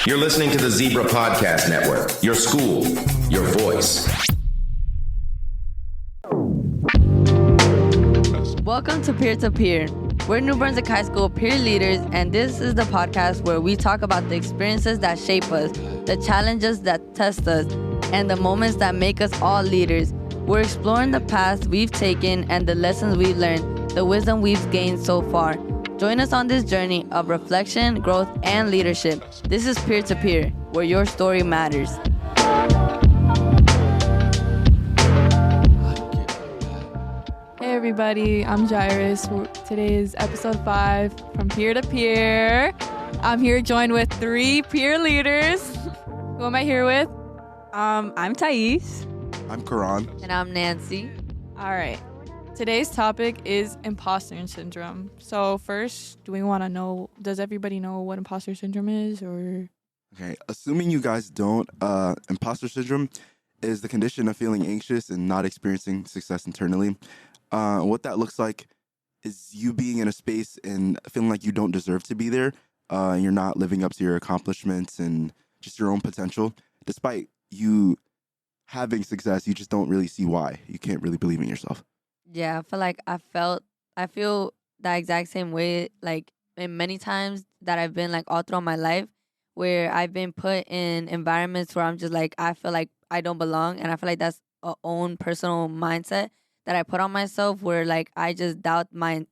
You're listening to the Zebra Podcast Network, your school, your voice. Welcome to Peer-to-Peer. We're New Brunswick High School peer leaders, and this is the podcast where we talk about the experiences that shape us, the challenges that test us, and the moments that make us all leaders. We're exploring the paths we've taken and the lessons we've learned, the wisdom we've gained so far. Join us on this journey of reflection, growth, and leadership. This is Peer-to-Peer, where your story matters. Hey everybody, I'm Jairis. Today is episode 5 from Peer to Peer. I'm here joined with 3 peer leaders. Who am I here with? I'm Thais. I'm Keron. And I'm Nancy. All right. Today's topic is imposter syndrome. So first, do we want to know, does everybody know what imposter syndrome is? Or Okay, assuming you guys don't, imposter syndrome is the condition of feeling anxious and not experiencing success internally. What that looks like is you being in a space and feeling like you don't deserve to be there. You're not living up to your accomplishments and just your own potential. Despite you having success, you just don't really see why. You can't really believe in yourself. Yeah, I feel that exact same way, like, in many times that I've been, like, all throughout my life, where I've been put in environments where I'm just, like, I feel like I don't belong, and I feel like that's a own personal mindset that I put on myself, where, like, I just doubt my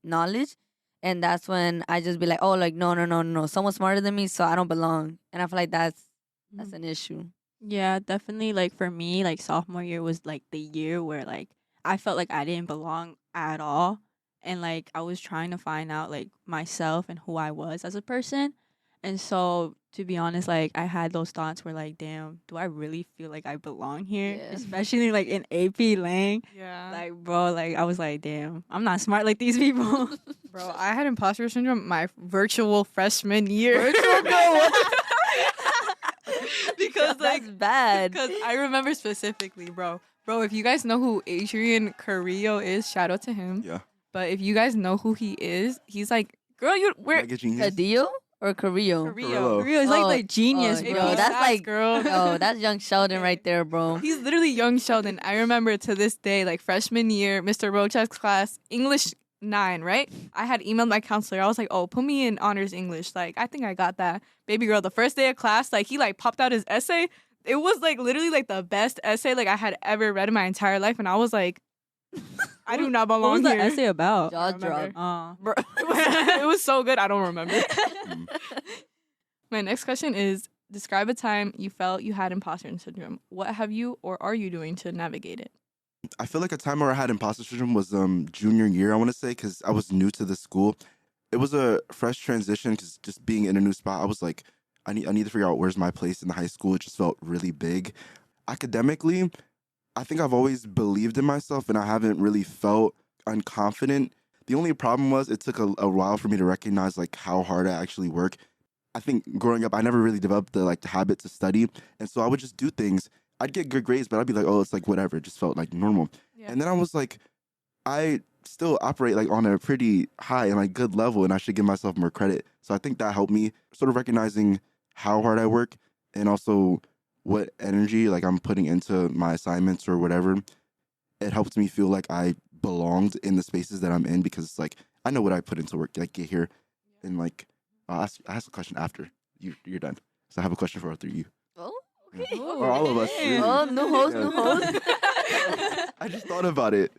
knowledge, and that's when I just be like, oh, like, no, someone's smarter than me, so I don't belong, and I feel like that's an issue. Yeah, definitely. Like for me, like sophomore year was like the year where like I felt like I didn't belong at all, and like I was trying to find out like myself and who I was as a person. And so, to be honest, like I had those thoughts where like, damn, do I really feel like I belong here? Yeah. Especially like in AP Lang. yeah. Like, bro, like I was like, damn, I'm not smart like these people. Bro, I had imposter syndrome my virtual freshman year. Because like That's bad. Because I remember specifically, bro, if you guys know who Adrian Carrillo is, shout out to him. Yeah. But if you guys know who he is, he's like, girl, we're Mega genius. Cadillo or Carrillo? Carrillo. Real, it's like the genius, oh, bro. bro, that's like, girl. oh, that's young Sheldon right there, bro. He's literally young Sheldon. I remember to this day, like freshman year, Mr. Rochek's class, English 9, right? I had emailed my counselor. I was like, oh, put me in honors English. Like, I think I got that. Baby girl, the first day of class, like, he, like, popped out his essay. It was, like, literally, like, the best essay, like, I had ever read in my entire life. And I was like, I do not What belong was the here. essay about? Jaw remember. drop. Oh. Bro, it was so good, I don't remember. My next question is, describe a time you felt you had imposter syndrome. What have you or are you doing to navigate it? I feel like a time where I had imposter syndrome was junior year, I want to say, because I was new to the school. It was a fresh transition because just being in a new spot, I was like, I need to figure out where's my place in the high school. It just felt really big. Academically, I think I've always believed in myself and I haven't really felt unconfident. The only problem was it took a while for me to recognize like how hard I actually work. I think growing up, I never really developed the habit to study. And so I would just do things. I'd get good grades, but I'd be like, oh, it's like whatever. It just felt like normal. Yeah. And then I was like, I still operate like on a pretty high and like good level and I should give myself more credit. So I think that helped me sort of recognizing how hard I work and also what energy like I'm putting into my assignments or whatever. It helped me feel like I belonged in the spaces that I'm in because it's like, I know what I put into work to like get here. And like, I ask a question after you're done. So I have a question for all 3 of you. Oh, okay. Or all of us. really. Oh, new host. I just thought about it.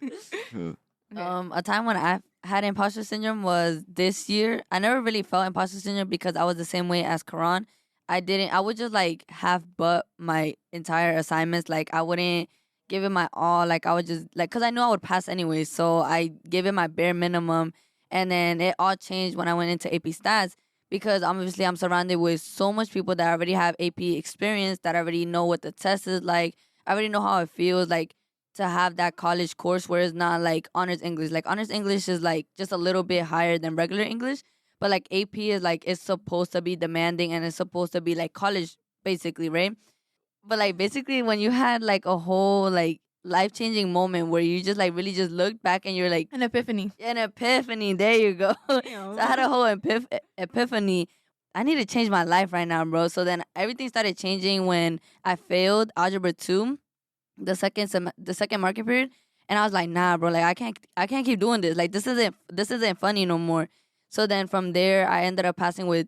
A time when I had imposter syndrome was this year. I never really felt imposter syndrome because I was the same way as Keron. I would just like half butt my entire assignments. Like I wouldn't give it my all. Like I would just like, cause I knew I would pass anyway. So I gave it my bare minimum. And then it all changed when I went into AP Stats because obviously I'm surrounded with so much people that already have AP experience, that already know what the test is like. I already know how it feels like to have that college course where it's not like honors English. Like honors English is like just a little bit higher than regular English. But like AP is like, it's supposed to be demanding and it's supposed to be like college basically, right? But like basically when you had like a whole like life-changing moment where you just like really just looked back and you're like, An epiphany. an epiphany, there you go. So I had a whole epiphany I need to change my life right now, bro. So then everything started changing when I failed Algebra 2, the second market period. And I was like, nah, bro, like I can't keep doing this. Like this isn't funny no more. So then from there I ended up passing with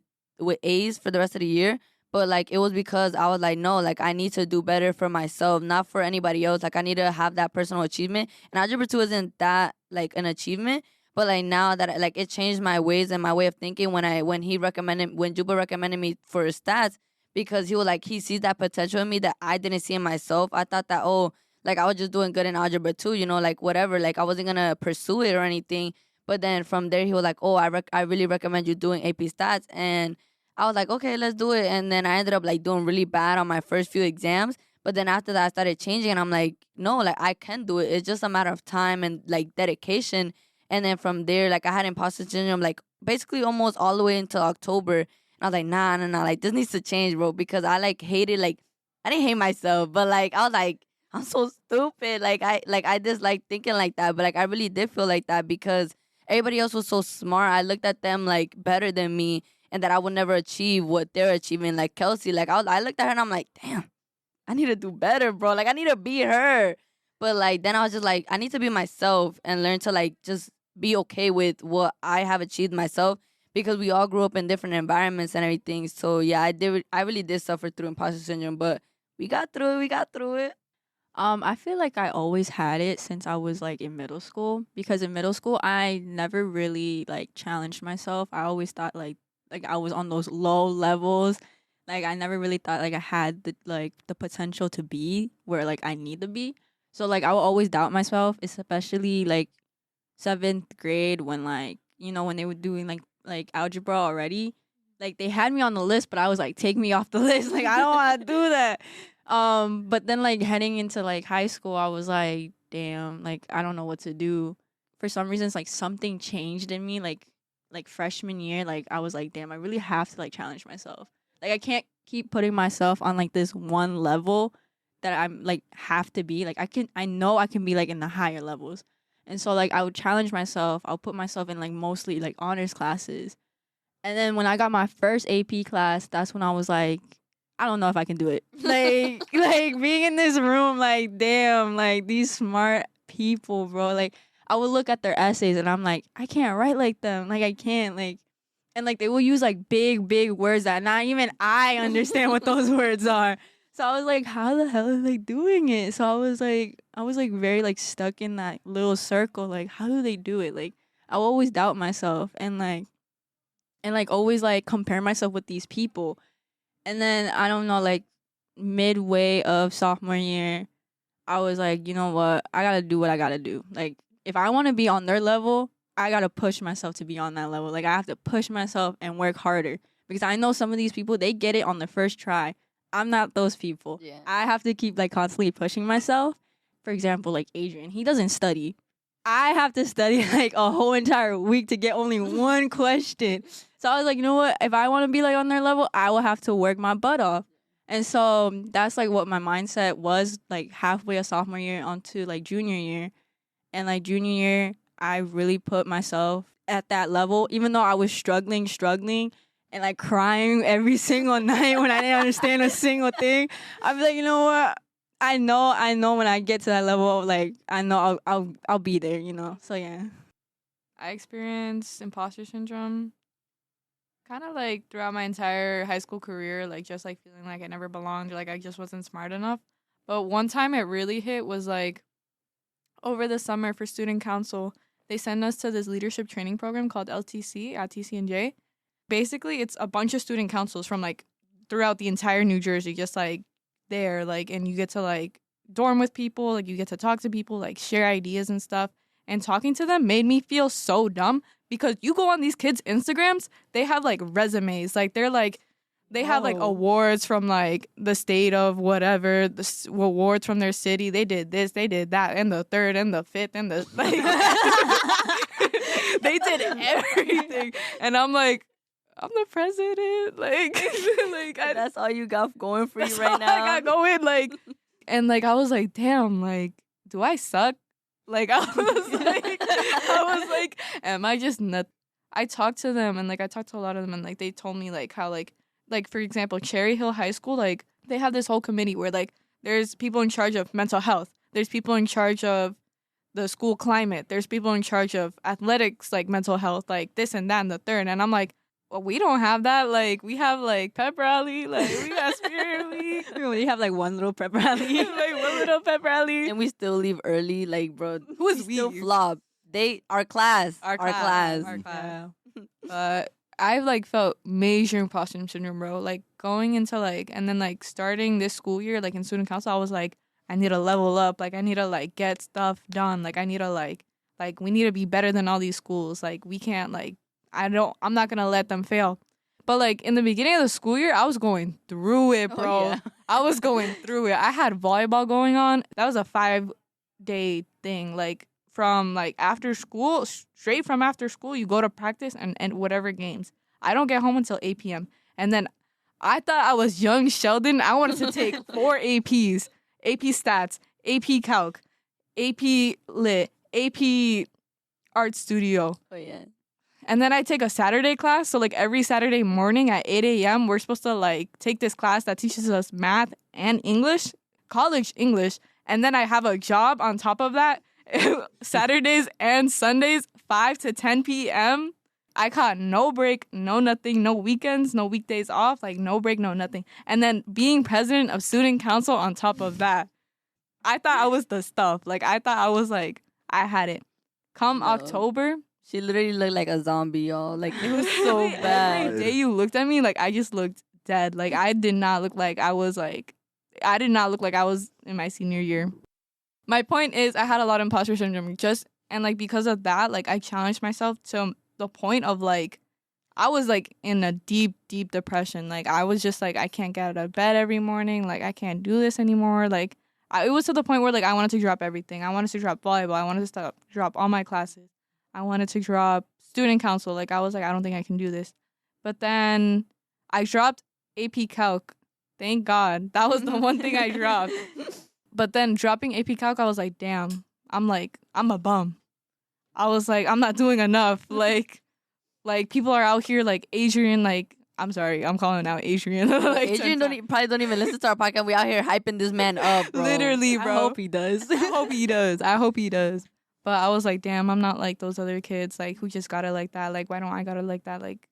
A's for the rest of the year. But like it was because I was like, no, like I need to do better for myself, not for anybody else. Like I need to have that personal achievement. And Algebra 2 isn't that like an achievement. But like now that like it changed my ways and my way of thinking when Juba recommended me for stats, because he sees that potential in me that I didn't see in myself. I thought that, oh, like I was just doing good in Algebra 2, like whatever, like I wasn't gonna pursue it or anything. But then from there he was like, oh, I really recommend you doing AP stats. And I was like, okay, let's do it. And then I ended up like doing really bad on my first few exams. But then after that, I started changing, and I'm like, no, like I can do it. It's just a matter of time and like dedication. And then from there, like I had imposter syndrome, like basically almost all the way until October. And I was like, nah, like this needs to change, bro, because I like hated, like I didn't hate myself, but like I was like, I'm so stupid. Like I just like thinking like that, but like I really did feel like that because everybody else was so smart. I looked at them like better than me, and that I would never achieve what they're achieving. Like Kelsey, like I looked at her and I'm like, damn, I need to do better, bro. Like I need to be her. But like then I was just like, I need to be myself and learn to like just be okay with what I have achieved myself, because we all grew up in different environments and everything. So yeah, I really did suffer through imposter syndrome, but we got through it. I feel like I always had it since I was like in middle school, because in middle school I never really like challenged myself. I always thought like I was on those low levels. Like I never really thought like I had the potential to be where like I need to be. So like I will always doubt myself, especially like 7th grade when like when they were doing like algebra already. Like they had me on the list, but I was like, take me off the list. Like I don't want to do that. But then like heading into like high school, I was like, damn, like I don't know what to do. For some reasons, like something changed in me. Like freshman year, like I was like, damn, I really have to like challenge myself. Like I can't keep putting myself on like this one level that I'm like have to be. Like I know I can be like in the higher levels. And so like I would challenge myself. I'll put myself in like mostly like honors classes. And then when I got my first AP class, that's when I was like, I don't know if I can do it. Like being in this room, like damn, like these smart people, bro. Like I would look at their essays and I'm like, I can't write like them. Like I can't like, and like they will use like big words that not even I understand what those words are. So I was like, how the hell are they doing it? So I was like very like stuck in that little circle. Like, how do they do it? Like I will always doubt myself and always like compare myself with these people. And then I don't know, like midway of sophomore year, I was like, you know what? I gotta do what I gotta do. Like if I want to be on their level, I gotta push myself to be on that level. Like I have to push myself and work harder, because I know some of these people, they get it on the first try. I'm not those people. Yeah. I have to keep like constantly pushing myself. For example, like Adrian, he doesn't study. I have to study like a whole entire week to get only one question. So I was like, you know what? If I want to be like on their level, I will have to work my butt off. And so that's like what my mindset was like halfway of sophomore year onto like junior year. And like junior year, I really put myself at that level, even though I was struggling and like crying every single night when I didn't understand a single thing. I'd be like, you know what? I know when I get to that level, like I know I'll be there, So yeah. I experienced imposter syndrome kind of like throughout my entire high school career, like just like feeling like I never belonged, or like I just wasn't smart enough. But one time it really hit was like over the summer for student council. They sent us to this leadership training program called LTC at TC&J. Basically, it's a bunch of student councils from like throughout the entire New Jersey, just like there, like, and you get to like dorm with people, like you get to talk to people, like share ideas and stuff. And talking to them made me feel so dumb, because you go on these kids' Instagrams, they have like resumes, like they're like, they have like awards from like the state of whatever, awards from their city. They did this, they did that, and the third, and the fifth, and the like, they did everything. And I'm like, I'm the president, like That's all you got going for you that's right all now. I got going, like, and like I was like, damn, like, do I suck? Like I was like, am I just not? I talked to them and like I talked to a lot of them and like they told me like how like for example, Cherry Hill High School, like they have this whole committee where like there's people in charge of mental health, there's people in charge of the school climate, there's people in charge of athletics, like mental health, like this and that and the third. And I'm like, well, we don't have that. Like we have like pep rally, like we got spirit week. We have like one little prep rally. Like one little pep rally. And we still leave early, like, bro. Who is we still we? flop. Our class. Our class. class. But I've like felt major imposter syndrome, bro. Like going into like and then like starting this school year, like in student council, I was like, I need to level up. Like I need to like get stuff done. Like I need to like we need to be better than all these schools. Like we can't like I'm not gonna let them fail. But like in the beginning of the school year, I was going through it, bro. Oh, yeah. I was going through it. I had volleyball going on. That was a 5-day thing. Like from like after school, straight from after school, you go to practice and whatever games. I don't get home until 8 p.m. And then I thought I was young Sheldon. I wanted to take 4 APs, AP Stats, AP Calc, AP Lit, AP Art Studio. Oh, yeah. And then I take a Saturday class. So like every Saturday morning at 8 a.m., we're supposed to like take this class that teaches us math and English, college English. And then I have a job on top of that. Saturdays and Sundays, 5 to 10 p.m. I caught no break, no nothing, no weekends, no weekdays off, like no break, no nothing. And then being president of student council on top of that. I thought I was the stuff. Like I thought I was like, I had it. Come No. October. She literally looked like a zombie, y'all. Like, it was so Every bad. day you looked at me, like I just looked dead. Like I did not look like I was in my senior year. My point is I had a lot of imposter syndrome and like because of that, like I challenged myself to the point of like I was like in a deep depression. Like I was just like I can't get out of bed every morning. Like I can't do this anymore. Like it was to the point where like I wanted to drop everything. I wanted to drop volleyball. I wanted to drop all my classes. I wanted to drop student council. Like I was like I don't think I can do this. But then I dropped AP Calc. Thank God. That was the one thing I dropped. But then dropping AP Calc, I was like, damn, I'm a bum. I was like, I'm not doing enough. Like people are out here like Adrian, like, I'm sorry, I'm calling out Adrian. Like, Adrian probably don't even listen to our podcast. We out here hyping this man up, bro. Literally, bro. I hope he does. I hope he does. But I was like, damn, I'm not like those other kids, like, who just got it like that. Like, why don't I got it like that? Like,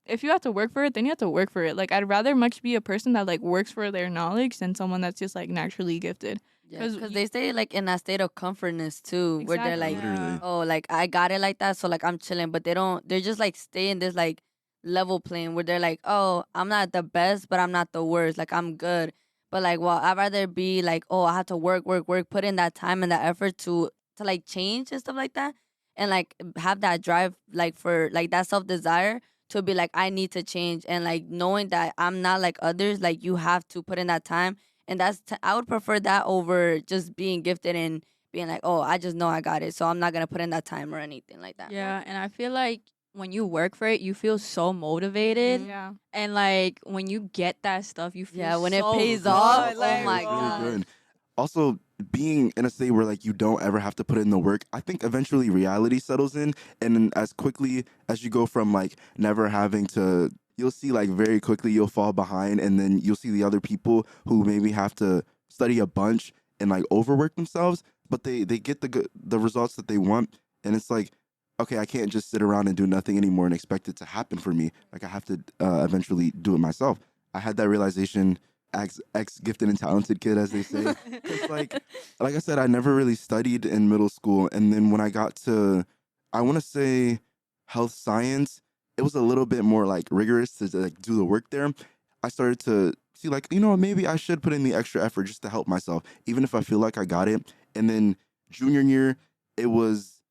if you have to work for it, then you have to work for it. Like, I'd rather much be a person that, like, works for their knowledge than someone that's just, like, naturally gifted. Because they stay, like, in that state of comfortness, too, where they're like, Literally. oh, like, I got it like that, so, like, I'm chilling. But they're just, like, stay in this, like, level plane where they're like, oh, I'm not the best, but I'm not the worst. Like, I'm good. But, like, well, I'd rather be, like, oh, I have to work, put in that time and that effort to like, change and stuff like that. And, like, have that drive, like, for, like, that self-desire to be, like, I need to change. And, like, knowing that I'm not like others, like, you have to put in that time. And I would prefer that over just being gifted and being like, oh, I just know I got it, so I'm not going to put in that time or anything like that. Yeah, and I feel like when you work for it, you feel so motivated. Yeah. And, like, when you get that stuff, you feel Yeah, when so it pays good. off, Like, oh my It's God. really good. Also, being in a state where like you don't ever have to put in the work, I think eventually reality settles in, and then as quickly as you go from like never having to, you'll see like very quickly you'll fall behind, and then you'll see the other people who maybe have to study a bunch and like overwork themselves, but they get the results that they want, and it's like, okay, I can't just sit around and do nothing anymore and expect it to happen for me. Like I have to eventually do it myself. I had that realization. Ex gifted and talented kid, as they say. 'Cause like I said, I never really studied in middle school, and then when I got to, I want to say, health science, it was a little bit more like rigorous to like do the work there. I started to see like, you know, maybe I should put in the extra effort just to help myself, even if I feel like I got it. And then junior year, it was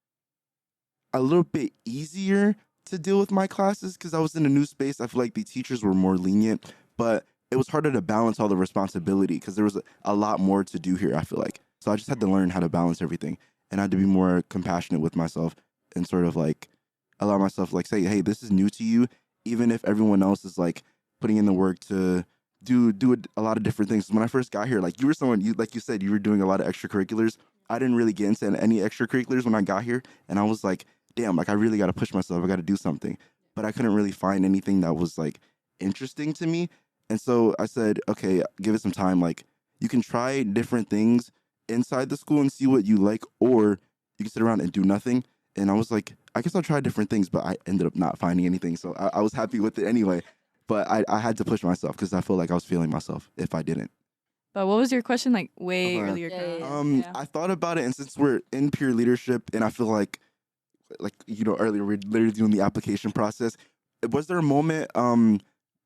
a little bit easier to deal with my classes because I was in a new space. I feel like the teachers were more lenient, but it was harder to balance all the responsibility because there was a lot more to do here, I feel like. So I just had to learn how to balance everything, and I had to be more compassionate with myself and sort of like allow myself like say, hey, this is new to you, even if everyone else is like putting in the work to do a lot of different things. When I first got here, like you were someone, like you said, you were doing a lot of extracurriculars. I didn't really get into any extracurriculars when I got here, and I was like, damn, like I really got to push myself. I got to do something. But I couldn't really find anything that was like interesting to me. And so I said, okay, give it some time. Like you can try different things inside the school and see what you like, or you can sit around and do nothing. And I was like, I guess I'll try different things, but I ended up not finding anything. So I was happy with it anyway. But I had to push myself because I felt like I was feeling myself if I didn't. But what was your question like way Uh-huh. earlier? Yeah, Karan? Yeah. I thought about it, and since we're in peer leadership, and I feel like earlier we're literally doing the application process. Was there a moment,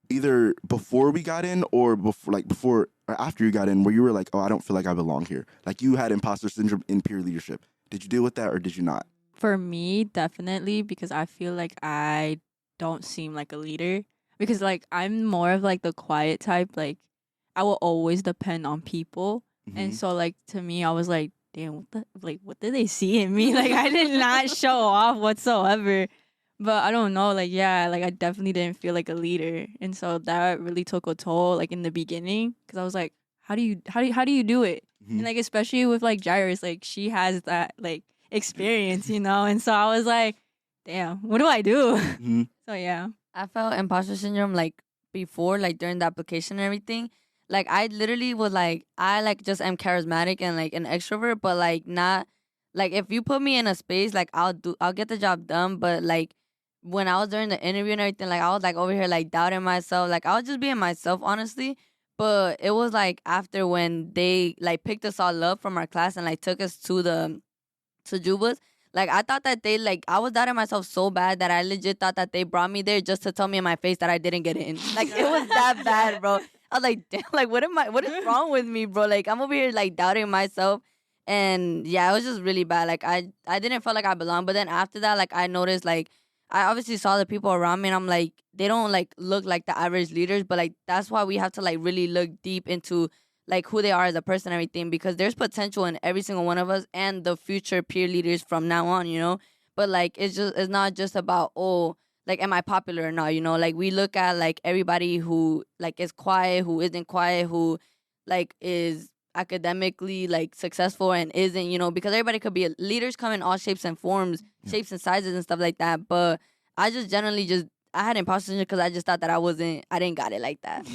either before we got in or before or after you got in, where you were like, oh, I don't feel like I belong here? Like you had imposter syndrome in peer leadership. Did you deal with that or did you not? For me, definitely, because I feel like I don't seem like a leader. Because like I'm more of like the quiet type. Like I will always depend on people, and Mhm. so like to me, I was like, damn, what did they see in me? Like I did not show off whatsoever. But I don't know, like yeah, like I definitely didn't feel like a leader, and so that really took a toll, like in the beginning, because I was like, how do you do it? Mhm. And like especially with like Jairis, like she has that like experience, and so I was like, damn, what do I do? Mhm. So yeah. I felt imposter syndrome like before, like during the application and everything. Like I literally was like, I like just am charismatic and like an extrovert, but like not like if you put me in a space, like I'll get the job done. But like when I was during the interview and everything, like I was like over here like doubting myself. Like I was just being myself, honestly. But it was like after when they like picked us all up from our class and like took us to Juba's. Like I thought that they like I was doubting myself so bad that I legit thought that they brought me there just to tell me in my face that I didn't get in. Like it was that bad, bro. I was like, damn, like what is wrong with me, bro? Like I'm over here like doubting myself. And yeah, it was just really bad. Like I didn't feel like I belonged. But then after that, like I noticed like I obviously saw the people around me and I'm like, they don't like look like the average leaders, but like that's why we have to like really look deep into like who they are as a person and everything, because there's potential in every single one of us and the future peer leaders from now on. But like it's not just about, oh, like am I popular or not. Like we look at like everybody who like is quiet, who isn't quiet, who like is academically like successful and isn't, because everybody could be leaders come in all shapes and forms, shapes and sizes and stuff like that. But I just generally I had imposter syndrome because I just thought that I didn't got it like that.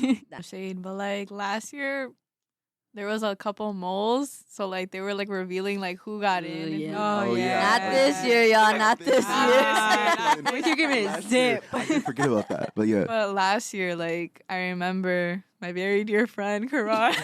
Shade, but like last year there was a couple moles, so like they were like revealing like who got in. And yeah. who- Oh, yeah. Not this year, y'all. Not this Ah, year. not You're giving it Last zip. year, I did forget about that, but yeah. But last year, like I remember my very dear friend Keron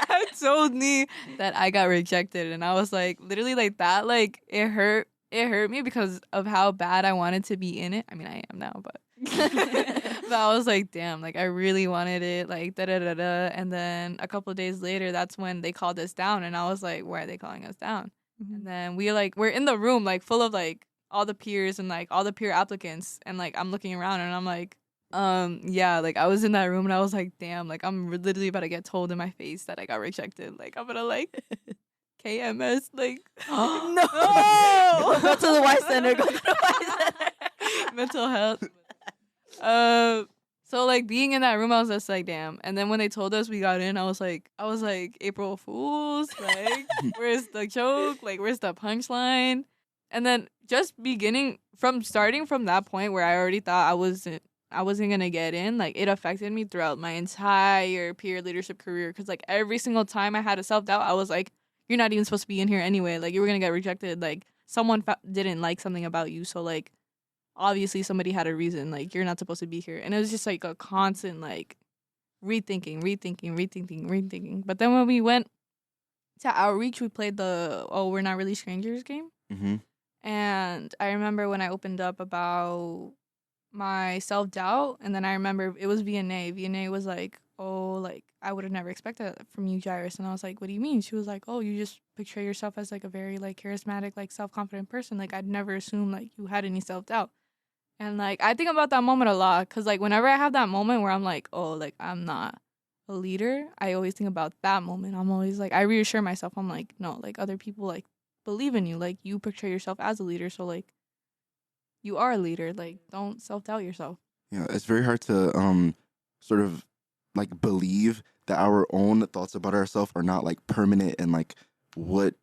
had told me that I got rejected, and I was like, literally like that. Like it hurt. It hurt me because of how bad I wanted to be in it. I mean, I am now, but but I was like, damn, like I really wanted it, like da da da da. And then a couple of days later, that's when they called us down, and I was like, why are they calling us down? And then we're in the room like full of like all the peers and like all the peer applicants, and like I'm looking around and I'm like, yeah, like I was in that room and I was like, damn, like I'm literally about to get told in my face that I got rejected. Like I'm gonna like KMS, like No. Go to the Y Center. Go to the Y Center. mental health. So like being in that room, I was just like, damn. And then when they told us we got in, I was like, April Fools, like, where's the joke? Like, where's the punchline? And then just starting from that point where I already thought I wasn't gonna get in, like it affected me throughout my entire peer leadership career. Cause like every single time I had a self-doubt, I was like, you're not even supposed to be in here anyway. Like you were gonna get rejected. Like someone didn't like something about you. So like, obviously somebody had a reason. Like you're not supposed to be here. And it was just like a constant like rethinking. But then when we went to outreach, we played the We're Not Really Strangers game. Mm-hmm. And I remember when I opened up about my self-doubt, and then I remember it was VNA. VNA was like, oh, like, I would have never expected that from you, Jairis. And I was like, what do you mean? She was like, oh, you just portray yourself as, like, a very, like, charismatic, like, self-confident person. Like, I'd never assumed, like, you had any self-doubt. And, like, I think about that moment a lot because, like, whenever I have that moment where I'm like, oh, like, I'm not a leader, I always think about that moment. I'm always, like, I reassure myself. I'm like, no, like, other people, like, believe in you. Like, you portray yourself as a leader. So, like, you are a leader. Like, don't self-doubt yourself. Yeah, it's very hard to sort of like believe that our own thoughts about ourselves are not like permanent and like what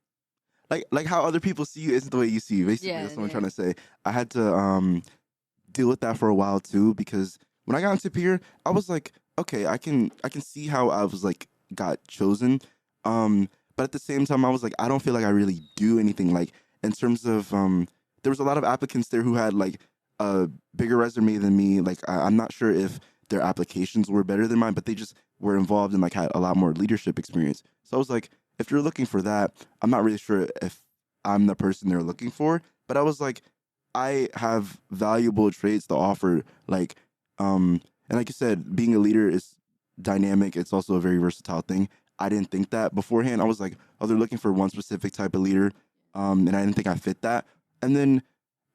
like how other people see you isn't the way you see you. Basically, Yeah, that's what I'm yeah. trying to say. I had to deal with that for a while too, because when I got into peer, I was like, okay, I can see how I was like got chosen. But at the same time, I was like, I don't feel like I really do anything. Like in terms of there was a lot of applicants there who had like a bigger resume than me. Like I'm not sure if their applications were better than mine, but they just were involved and like had a lot more leadership experience. So I was like, if you're looking for that, I'm not really sure if I'm the person they're looking for. But I was like, I have valuable traits to offer. Like, and like you said, being a leader is dynamic. It's also a very versatile thing. I didn't think that beforehand. I was like, oh, they're looking for one specific type of leader, and I didn't think I fit that. And then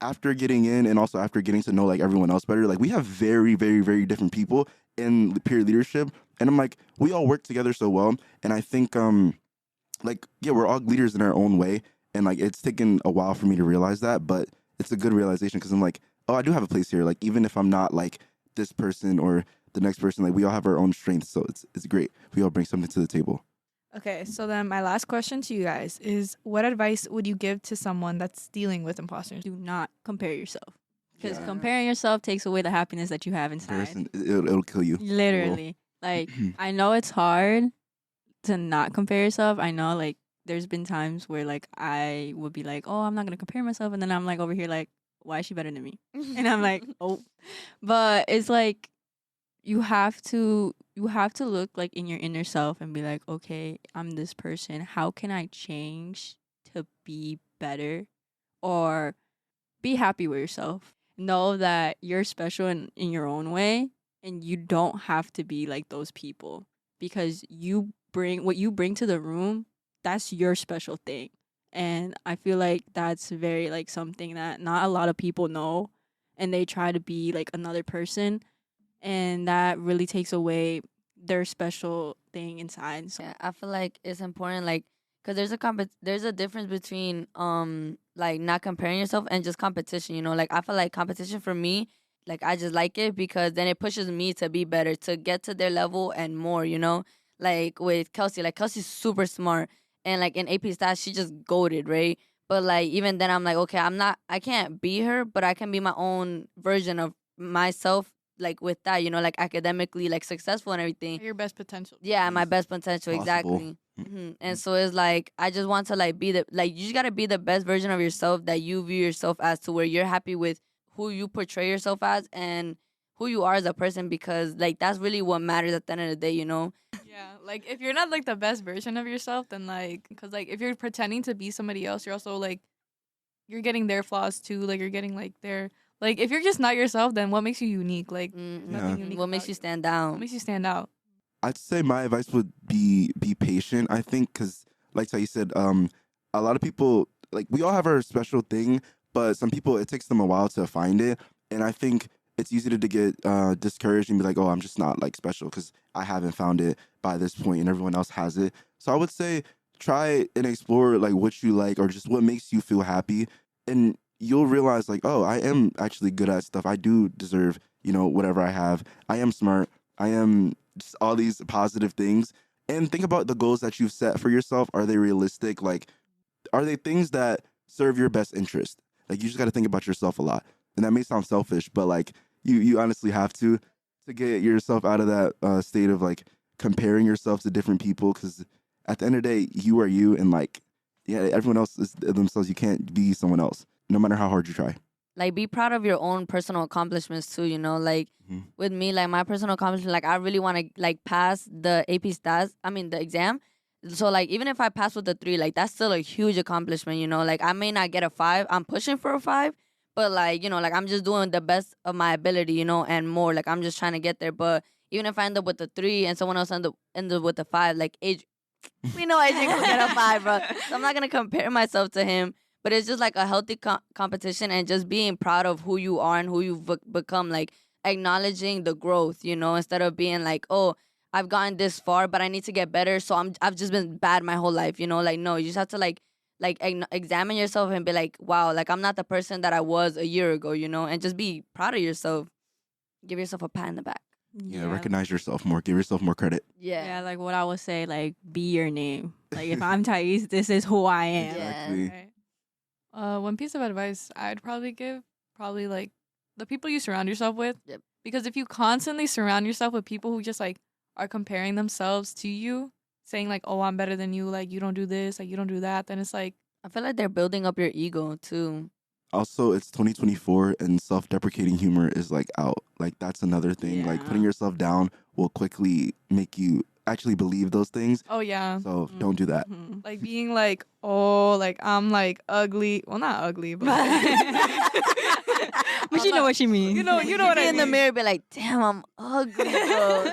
after getting in, and also after getting to know like everyone else better, like we have very, very, very different people in peer leadership, and I'm like, we all work together so well, and I think like yeah, we're all leaders in our own way, and like it's taken a while for me to realize that, but it's a good realization because I'm like, oh, I do have a place here. Like even if I'm not like this person or the next person, like we all have our own strengths, so it's great. We all bring something to the table. Okay, so then my last question to you guys is, what advice would you give to someone that's dealing with imposters? Do not compare yourself. Because Yeah. comparing yourself takes away the happiness that you have inside. Comparison, it'll kill you. Literally. Like, I know it's hard to not compare yourself. I know, like, there's been times where, like, I would be like, oh, I'm not going to compare myself. And then I'm, like, over here, like, why is she better than me? And I'm like, oh. But it's like, you have to look, like, in your inner self and be like, okay, I'm this person. How can I change to be better? Or be happy with yourself. Know that you're special in your own way, and you don't have to be like those people, because you bring what you bring to the room. That's your special thing. And I feel like that's very like something that not a lot of people know, and they try to be like another person, and that really takes away their special thing inside. So Yeah, I feel like it's important, like, cause there's a difference between like not comparing yourself and just competition. You know, like I feel like competition for me, like I just like it because then it pushes me to be better, to get to their level and more. You know, like with Kelsey, like Kelsey's super smart, and like in AP stats she just goated, right? But like even then I'm like, okay, I can't be her, but I can be my own version of myself, like with that, you know, like academically, like successful and everything. Your best potential. Yeah, my best potential, Possible. exactly. And so it's like I just want to like be the, like, you just gotta be the best version of yourself that you view yourself as, to where you're happy with who you portray yourself as and who you are as a person, because like that's really what matters at the end of the day, you know. Yeah, like if you're not like the best version of yourself, then like, because like if you're pretending to be somebody else, you're also like, you're getting their flaws too. Like you're getting like their, like if you're just not yourself, then what makes you unique? Like nothing unique. What makes about you stand out? What makes you stand out? I'd say my advice would be patient. I think because, like how you said, a lot of people, like we all have our special thing, but some people it takes them a while to find it, and I think it's easy to get discouraged and be like, oh, I'm just not like special because I haven't found it by this point, and everyone else has it. So I would say try and explore like what you like or just what makes you feel happy, and you'll realize like, oh, I am actually good at stuff. I do deserve, whatever I have. I am smart. I am just all these positive things. And think about the goals that you've set for yourself. Are they realistic? Like, are they things that serve your best interest? Like, you just got to think about yourself a lot. And that may sound selfish, but like, you honestly have to get yourself out of that state of like comparing yourself to different people. Because at the end of the day, you are you, and like, yeah, everyone else is themselves. You can't be someone else, no matter how hard you try. Like, be proud of your own personal accomplishments too, you know. Like with me, like my personal accomplishment, like I really want to like pass the AP stats, the exam. So like even if I pass with a 3, like that's still a huge accomplishment, you know. Like I may not get a 5, I'm pushing for a 5, but like, like I'm just doing the best of my ability, you know, and more. Like I'm just trying to get there. But even if I end up with a 3 and someone else end up with a 5, like we know AJ will get a 5, bro. So I'm not gonna compare myself to him. But it's just like a healthy competition, and just being proud of who you are and who you've become, like acknowledging the growth, you know, instead of being like, oh, I've gotten this far, but I need to get better. So I've just been bad my whole life, you know, like, no, you just have to like examine yourself and be like, wow, like I'm not the person that I was a year ago, you know, and just be proud of yourself. Give yourself a pat in the back. Yeah, recognize yourself more. Give yourself more credit. Yeah, like what I would say, like be your name. Like if I'm Jairis, this is who I am. Exactly. Right. One piece of advice I'd probably give, like the people you surround yourself with. Yep. Because if you constantly surround yourself with people who just like are comparing themselves to you, saying like, "Oh, I'm better than you," like you don't do this, like you don't do that, then it's like, I feel like they're building up your ego too. Also, it's 2024 and self-deprecating humor is like out. Like that's another thing. Like Yeah. putting yourself down will quickly make you actually believe those things. oh yeah, So don't do that. Mhm. like being like, oh, like I'm like ugly. Well, not ugly, but But you know what she means. you know what Be I in the mean. mirror, be like, "Damn, I'm ugly." Bro.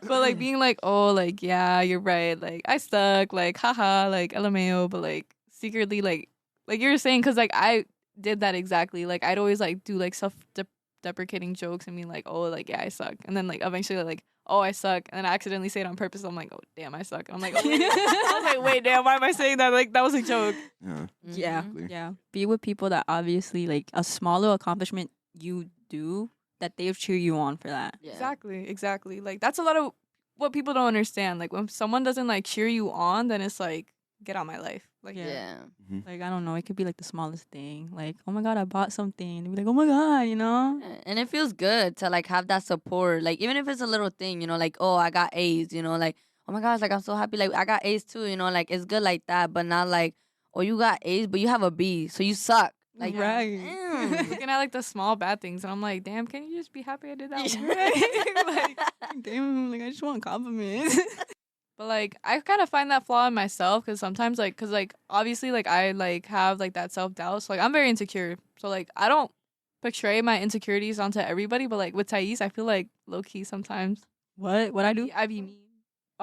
But like being like, oh, like yeah, you're right. Like I suck. Like haha, like LMAO. But like secretly, like you were saying, because like I did that exactly. Like I'd always like do like self-deprecating jokes and be like, oh, like yeah, I suck. And then like eventually like, oh, I suck. And then I accidentally say it on purpose. I'm like, oh damn, I suck. And I'm like, oh, wait. I was like, wait, damn, why am I saying that? Like that was a joke. Yeah. Yeah, Mhm. yeah. Be with people that obviously like a small little accomplishment you do that they've cheer you on for that. Yeah. Exactly. Like that's a lot of what people don't understand. Like when someone doesn't like cheer you on, then it's like, get out my life. Like Yeah. Yeah. Like I don't know, it could be like the smallest thing. Like, oh my god, I bought something. They'd be like, oh my god, you know? And it feels good to like have that support. Like even if it's a little thing, like, oh, I got A's, like, oh my gosh, like I'm so happy. Like I got A's too, like it's good like that, but not like, oh, you got A's, but you have a B, so you suck. Like Right. damn. looking at like the small bad things, and I'm like, damn, can you just be happy I did that? Like, Damn, like I just want compliments. but like I kind of find that flaw in myself because sometimes like obviously like I like have like that self-doubt, so like I'm very insecure, so like I don't portray my insecurities onto everybody, but like with Thais I feel like low-key sometimes What I do? I be mean.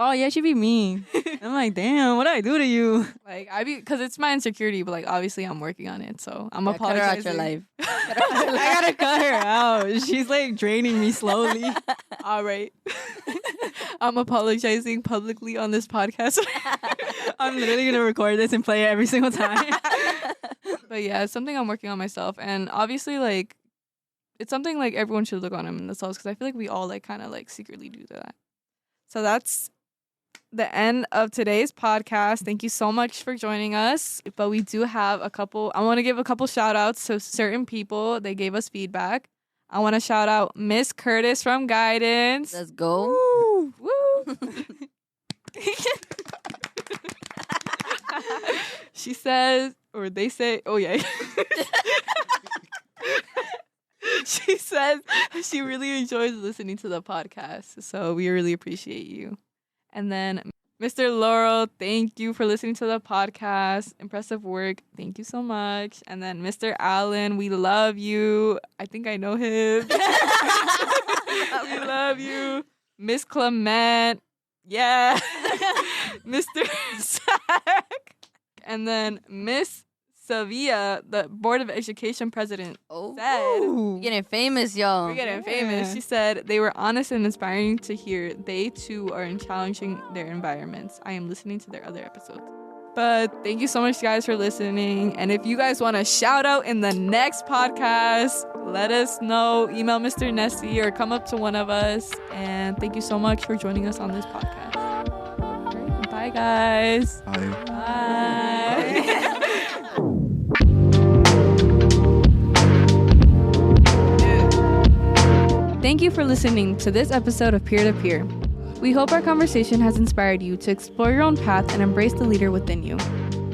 Oh yeah, she be mean. I'm like, damn, what I do to you? Like I be, because it's my insecurity, but like obviously I'm working on it, so I'm Yeah, cut her out apologizing. your life. I gotta cut her out. She's like draining me slowly. All right. I'm apologizing publicly on this podcast. I'm literally gonna record this and play it every single time. But yeah, it's something I'm working on myself, and obviously like it's something like everyone should look on themselves, because I feel like we all like kind of like secretly do that. So that's the end of today's podcast. Thank you so much for joining us. But we do have I want to give a couple shout outs to certain people. They gave us feedback. I want to shout out Miss Curtis from Guidance. Let's go. Woo! She says, or they say, oh yeah. She says she really enjoys listening to the podcast, so we really appreciate you. And then Mr. Laurel, thank you for listening to the podcast. Impressive work. Thank you so much. And then Mr. Allen, we love you. I think I know him. We love you. Miss Clement. Yeah. Mr. Sack. And then Miss Sevilla, the Board of Education president, Oh, said, getting famous, y'all. we're getting famous. She said they were honest and inspiring to hear. They too are in challenging their environments. I am listening to their other episodes. But thank you so much, guys, for listening. And if you guys want a shout out in the next podcast, let us know. Email Mr. Nessie or come up to one of us. And thank you so much for joining us on this podcast. All right, bye, guys. Bye. Bye. Thank you for listening to this episode of Peer to Peer. We hope our conversation has inspired you to explore your own path and embrace the leader within you.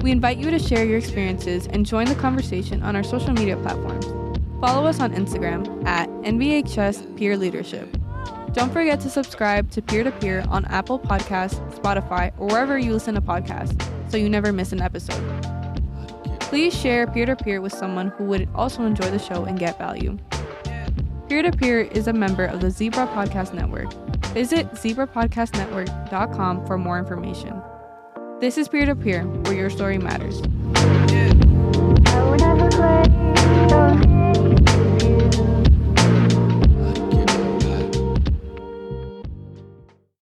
We invite you to share your experiences and join the conversation on our social media platforms. Follow us on Instagram at NBHS Peer Leadership. Don't forget to subscribe to Peer to Peer on Apple Podcasts, Spotify, or wherever you listen to podcasts so you never miss an episode. Please share Peer to Peer with someone who would also enjoy the show and get value. Peer to Peer is a member of the Zebra Podcast Network. Visit zebrapodcastnetwork.com for more information. This is Peer to Peer, where your story matters.